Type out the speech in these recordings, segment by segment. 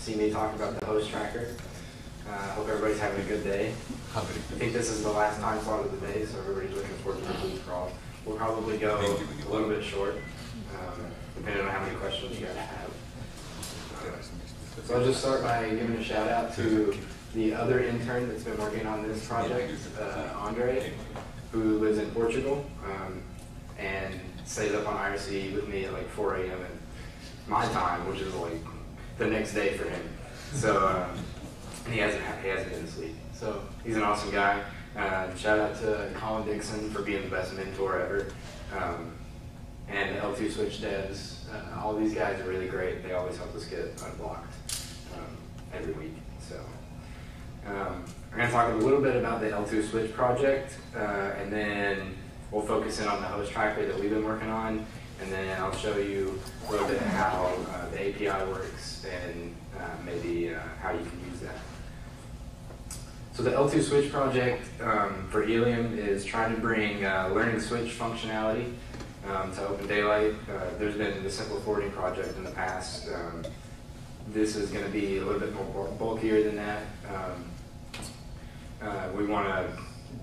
see me talk about the host tracker. Hope everybody's having a good day. I think this is the last time slot of the day, so everybody's looking forward to the food crawl. We'll probably go a little bit short, depending on how many questions you guys have. So I'll just start by giving a shout out to the other intern that's been working on this project, Andre, who lives in Portugal and stays up on IRC with me at like 4 a.m. at my time, which is like the next day for him. So and he hasn't been asleep. So he's an awesome guy. Shout out to Colin Dixon for being the best mentor ever. And the L2 Switch devs, all these guys are really great. They always help us get unblocked every week. So we're going to talk a little bit about the L2 Switch project, and then we'll focus in on the host tracker that we've been working on, and then I'll show you a little bit how the API works and maybe how you can use that. So the L2 Switch project for Helium is trying to bring learning switch functionality to OpenDaylight. There's been the simple forwarding project in the past. This is going to be a little bit more bulkier than that. We want to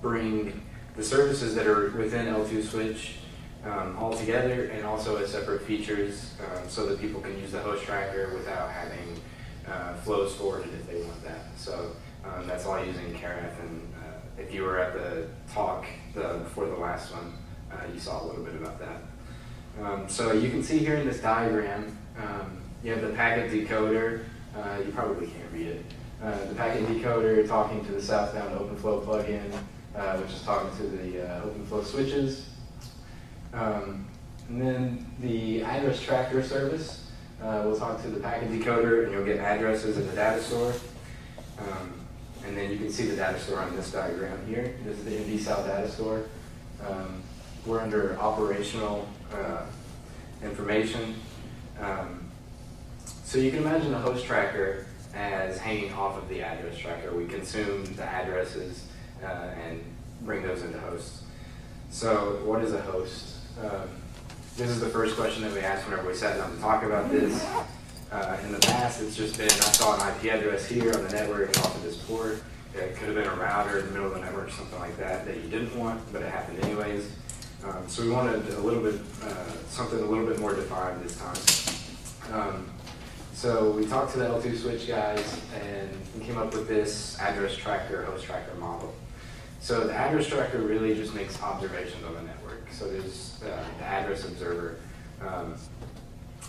bring the services that are within L2 Switch all together, and also as separate features so that people can use the host tracker without having flows forwarded if they want that. So that's all using Kareth, and if you were at the talk before the last one, you saw a little bit about that. So you can see here in this diagram, you have the packet decoder. You probably can't read it. The packet decoder talking to the southbound OpenFlow plugin, which is talking to the OpenFlow switches. And then the address tracker service will talk to the packet decoder, and you'll get addresses in the data store. And then you can see the data store on this diagram here. This is the MD-Cell data store. We're under operational information. So you can imagine the host tracker as hanging off of the address tracker. We consume the addresses and bring those into hosts. So what is a host? This is the first question that we asked whenever we sat down to talk about this. In the past, it's just been, I saw an IP address here on the network and off of this port. It could have been a router in the middle of the network, something like that you didn't want, but it happened anyways. So we wanted a little bit, something a little bit more defined this time. So we talked to the L2 Switch guys, and we came up with this address tracker, host tracker model. So the address tracker really just makes observations on the network. So there's the address observer.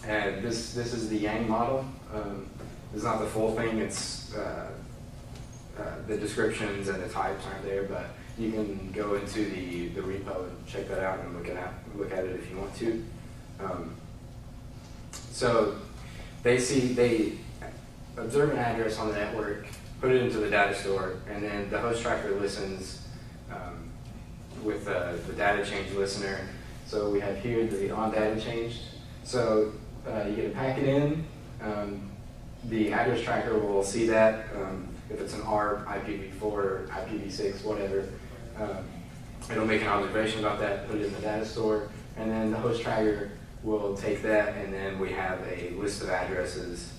And this is the Yang model. It's not the full thing. It's the descriptions and the types aren't there, but you can go into the repo and check that out and look at it if you want to. So they observe an address on the network, put it into the data store, and then the host tracker listens with the data change listener. So we have here the on data changed. So you get a packet in, the address tracker will see that. If it's an ARP, IPv4, IPv6, whatever, it'll make an observation about that, put it in the data store, and then the host tracker will take that, and then we have a list of addresses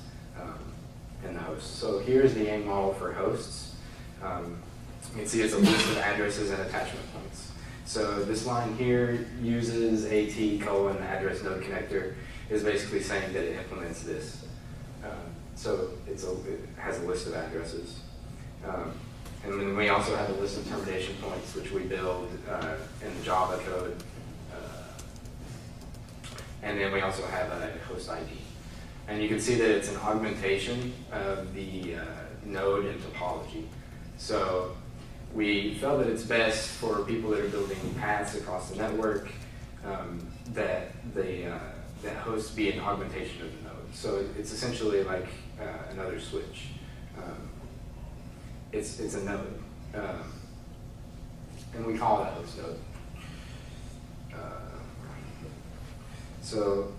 in the host. So here's the Yang model for hosts. You can see it's a list of addresses and attachment points. So this line here uses AT:\address node connector, is basically saying that it implements this. So it has a list of addresses. And then we also have a list of termination points, which we build in the Java code. And then we also have a host ID. And you can see that it's an augmentation of the node and topology. So we felt that it's best for people that are building paths across the network that hosts be an augmentation of the node. So it's essentially like another switch. It's a node, and we call it a host node. So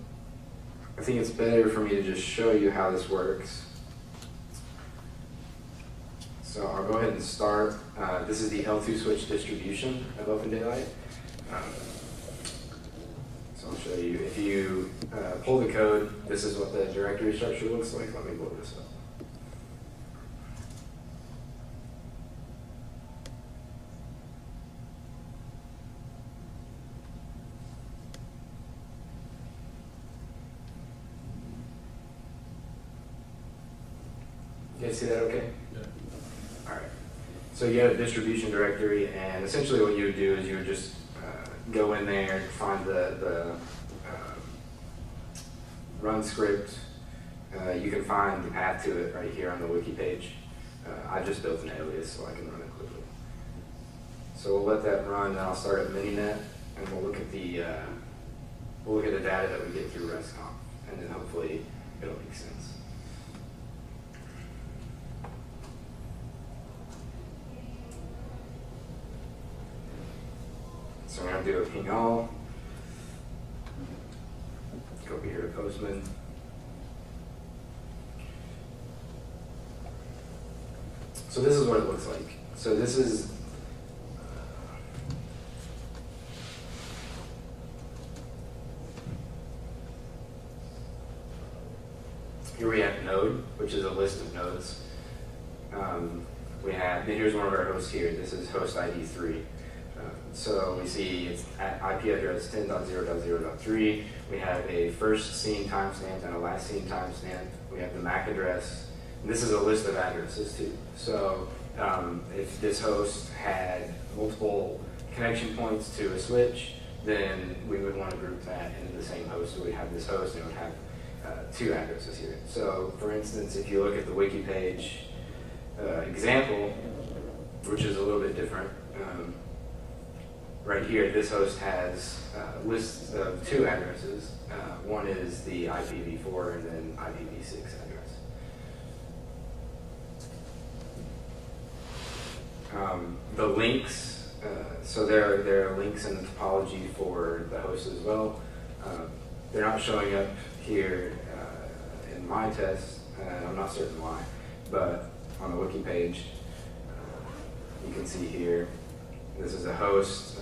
I think it's better for me to just show you how this works. So I'll go ahead and start. This is the L2 Switch distribution of OpenDaylight. So I'll show you. If you pull the code, this is what the directory structure looks like. Let me blow this up. You guys see that okay? Yeah. All right. So you have a distribution directory, and essentially what you would do is you would just go in there, find the run script. You can find the path to it right here on the wiki page. I just built an alias so I can run it quickly. So we'll let that run, and I'll start at Mininet, and we'll look at the data that we get through RESTConf, and then hopefully it'll make sense. So we're going to do a ping all. Go over here to Postman. So this is what it looks like. So this is here we have node, which is a list of nodes. Here's one of our hosts here. This is host ID 3. So we see it's at IP address 10.0.0.3. We have a first seen timestamp and a last seen timestamp. We have the MAC address. And this is a list of addresses too. So if this host had multiple connection points to a switch, then we would want to group that into the same host. So we'd have this host and it would have 2 addresses here. So for instance, if you look at the wiki page example, which is a little bit different, right here, this host has lists of 2 addresses. One is the IPv4 and then IPv6 address. The links, so there are links in the topology for the host as well. They're not showing up here in my test, and I'm not certain why, but on the wiki page, you can see here, this is a host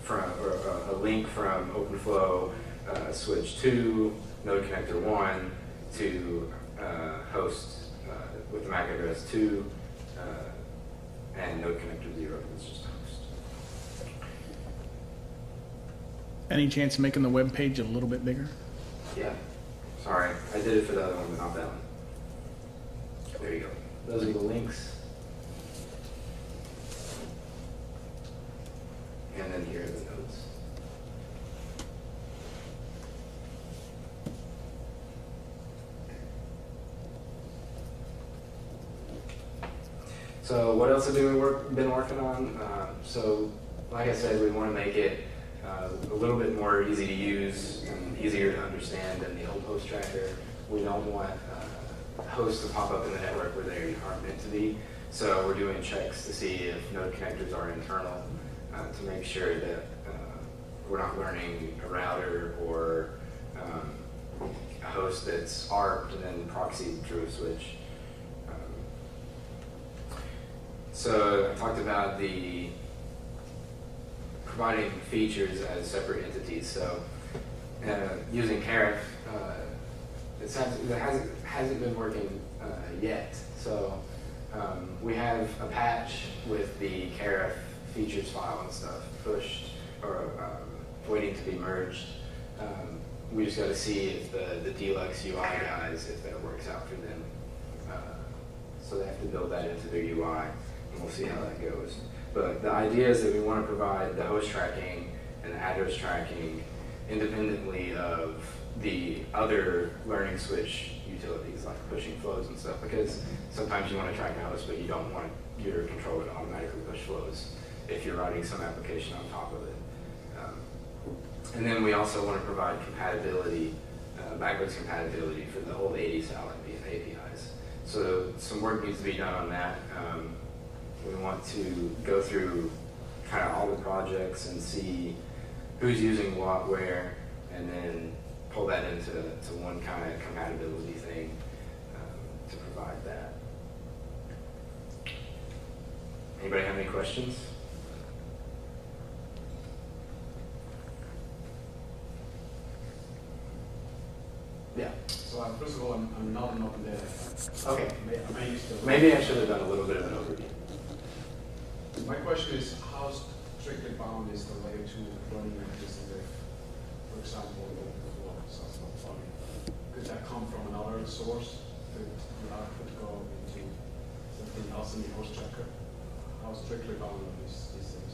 a link from OpenFlow switch 2, node connector 1 to host with the MAC address 2 and node connector 0. It's just a host. Any chance of making the web page a little bit bigger? Yeah. Sorry, I did it for the other one, but not that one. There you go. Those are the links. And then here are the nodes. So what else have we been working on? So like I said, we want to make it a little bit more easy to use and easier to understand than the old host tracker. We don't want hosts to pop up in the network where they aren't meant to be. So we're doing checks to see if node connectors are internal to make sure that we're not learning a router or a host that's ARPed and then proxied through a switch. So I talked about the providing features as separate entities. So using Carif, it hasn't been working yet. So we have a patch with the Carif features file and stuff pushed or waiting to be merged. We just got to see if the Deluxe UI guys, if that works out for them. So they have to build that into their UI, and we'll see how that goes. But the idea is that we want to provide the host tracking and the address tracking independently of the other learning switch utilities like pushing flows and stuff, because sometimes you want to track a host, but you don't want your controller to automatically push flows if you're writing some application on top of it. And then we also want to provide compatibility, backwards compatibility for the old 80 style APIs. So some work needs to be done on that. We want to go through kind of all the projects and see who's using what where, and then pull that into one kind of compatibility thing to provide that. Anybody have any questions? Yeah. So first of all, I'm not an OpenDaylight. Okay. Maybe I should have done a little bit of an overview. My question is, how strictly bound is the layer 2 running mechanism with, for example, OpenFlow? So it's not funny. Could that come from another source? the output go into something else in the host tracker? How strictly bound are these things?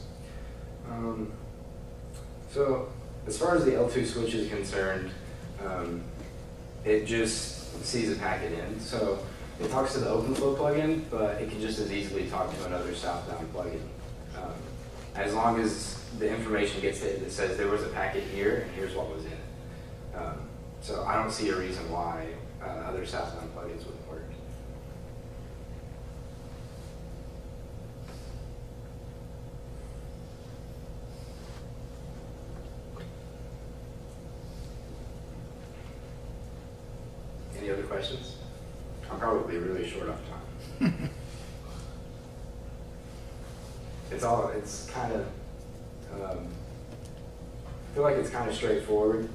So as far as the L2 switch is concerned, it just sees a packet in. So it talks to the OpenFlow plugin, but it can just as easily talk to another southbound plugin. As long as the information gets hit that says there was a packet here and here's what was in it. So I don't see a reason why other southbound plugins wouldn't work. Any other questions? I'm probably really short on time. It's kind of, I feel like it's kind of straightforward.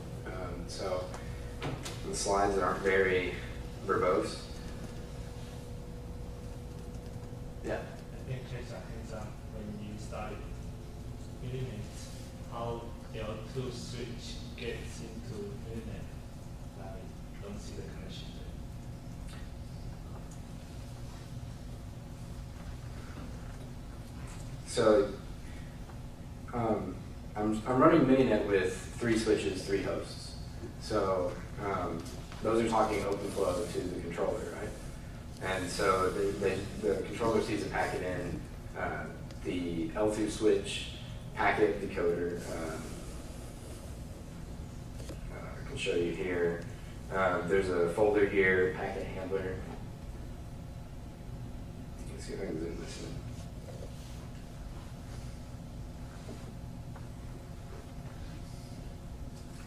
So the slides aren't very verbose. Yeah. I think just a heads up when you started Helium, how L2 switch gets into Helium. I don't see the connection there. So I'm running Mininet with 3 switches, 3 hosts. So those are talking OpenFlow to the controller, right? And so the controller sees a packet in. The L2 switch packet decoder, I can show you here. There's a folder here, packet handler. Let's see if I can zoom this in.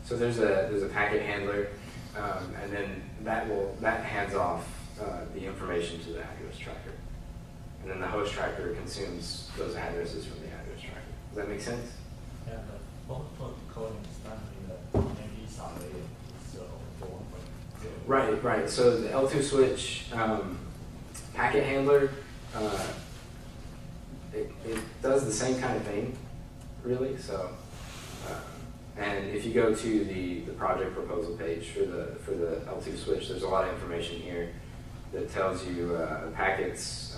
So there's a packet handler, and then that hands off the information to the address tracker, and then the host tracker consumes those addresses from the address tracker. Does that make sense? Yeah, the OpenFlow coding is done in the maybe layer, so for 1.0. Right. So the L2 switch packet handler, it does the same kind of thing, really. So. And if you go to the project proposal page for the L2 switch, there's a lot of information here that tells you packets.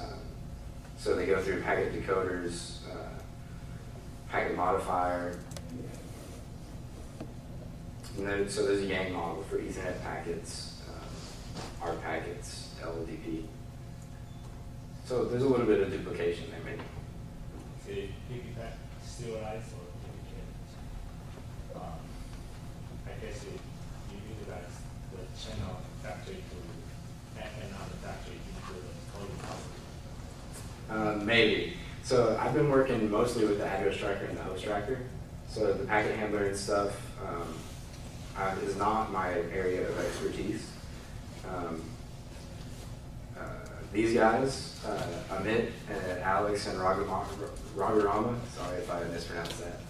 So they go through packet decoders, packet modifier, and then so there's a Yang model for Ethernet packets, ARP packets, LDP. So there's a little bit of duplication there, maybe. See, piggyback serialize or I guess you utilize the channel factory to add another factory into the coding process. Maybe. So I've been working mostly with the address tracker and the host tracker. So the packet handler and stuff is not my area of expertise. These guys, Amit and Alex and Raghurama, sorry if I mispronounced that,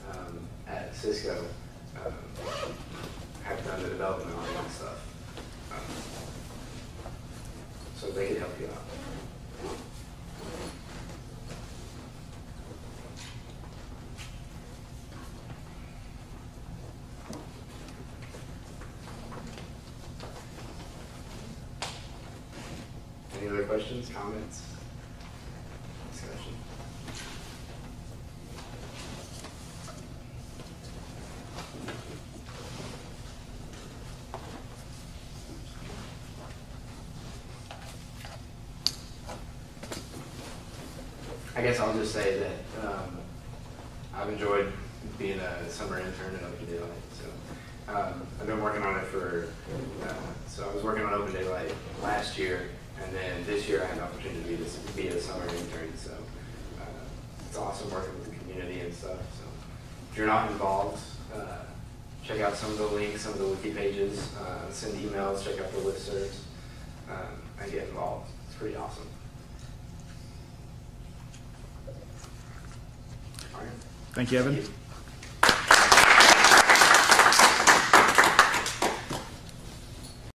at Cisco, have done the development on that stuff. So they can help you out. Any other questions, comments, discussion? I guess I'll just say that I've enjoyed being a summer intern at OpenDaylight. So I've been working on it for, so I was working on OpenDaylight last year, and then this year I had the opportunity to be a summer intern. So it's awesome working with the community and stuff. So if you're not involved, check out some of the links, some of the wiki pages, send emails, check out the listservs, and get involved. It's pretty awesome. Thank you, Evan. Thank you.